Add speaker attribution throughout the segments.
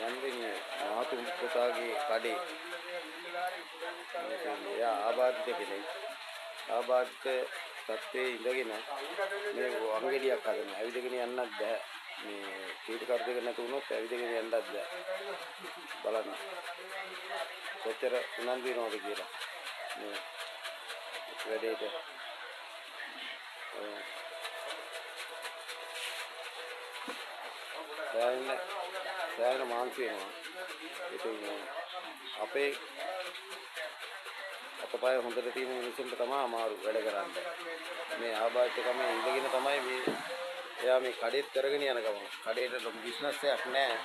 Speaker 1: යන්නේ මාතුන් පුතාගේ කඩේ එයා ආබාධිත කෙනෙක්. ආබාධිත තත්ත්වයේ ඉඳගෙන මේ වංගෙඩියක් හදනවා. ඇවිදගෙන යන්නත් බෑ. මේ කීට කරදක නැති වුණොත් ඇවිදගෙන යන්නත් බෑ. බලන්න. කොච්චර උනන්දු වෙනවද කියලා. මේ වැඩේට සෑහෙන මාන්සි වෙනවා. ඉතින් අපේ අතපය හොඳට තියෙන මිනිස්සුන්ට තමයි අමාරු වැඩ කරන්නේ. මේ ආබාධිතකම ඉඳගෙන තමයි මේ එයා මේ කඩේත් කරගෙන යන ගමන. කඩේට බිස්නස් එකක් නැහැ.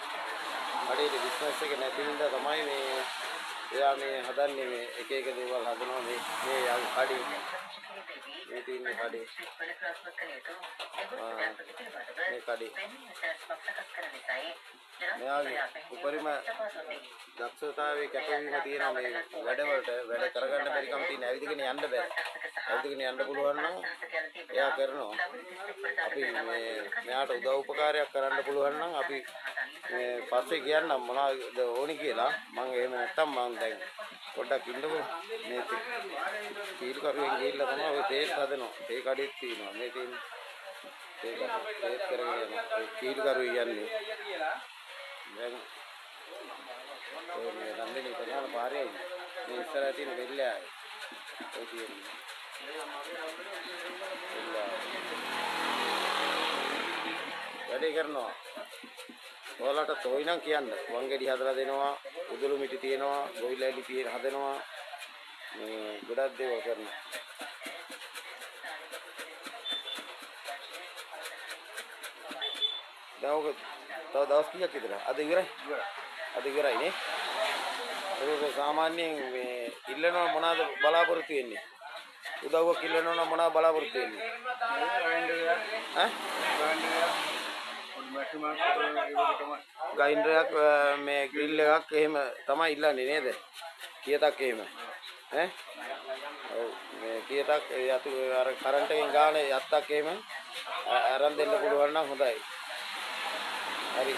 Speaker 1: කඩේට බිස්නස් එක නැති හින්දා තමයි මේ එයා මේ හදන්නේ මේ එක එක දේවල් හදනවා මේ යාගේ කඩේ. මේ තියෙන කඩේ. මේ කඩේ. මෙයාගේ උපරිම දක්ෂතාවයේ කැපවීම තියෙනවා මේ වැඩවලට වැඩ කරගන්න බැරි කම තියෙන ඇවිදගෙන යන්න බෑ. ඇවිදගෙන යන්න පුළුවන් නම් එයා කරනවා. අපි මේ මෙයාට උදව් උපකාරයක් කරන්න පුළුවන් නම් අපි මේ පස්සේ කියන්නම් මොනවද ඕනි කියලා. මම එහෙම නැත්තම් මම දැන් පොඩ්ඩක් ඉන්නකෝ. මේ තීල් කරුවෙන් ගිහිල්ලා තමයි ඔය තේල් හදනවා. තේ කඩේත් තියෙනවා. මේ තියෙන තේ කරගෙන යනවා. තීල් කරුවේ යන්නේ. දැන් මේ රන්දේ ප්‍රධාන පාරේ මේ ඉස්සරහ තියෙන වෙල්ලෑ ඔය තියෙන්නේ. වැඩේ කරනවා. ඔයාලට තෝයි නම් කියන්න. වංගෙඩි හදලා දෙනවා, උදුළු මිටි තියෙනවා, ගොවිලැලි හදනවා. මේ ගොඩක් දේවල් කරනවා. දැන් ඔක තව දවස් කීයක් විතර? අද ඉවරයි. අද ඉවරයි නේ. ඒක සාමාන්‍යයෙන් මේ ඉල්ලනවා මොනවාද බලාපොරොත්තු වෙන්නේ? උදව්වක් ඉල්ලනවා නම් මොනවද බලාපොරොත්තු වෙන්නේ? ගයින්ඩරයක් මේ ග්‍රිල් එකක් එහෙම තමයි ඉල්ලන්නේ නේද? කීයටක් එහෙම. ඔව් මේ කීයටක් යතු අර කරන්ට් එකෙන් ගාන යත්තක් එහෙම අරන් දෙන්න පුළුවන් නම් හොඳයි. හරි.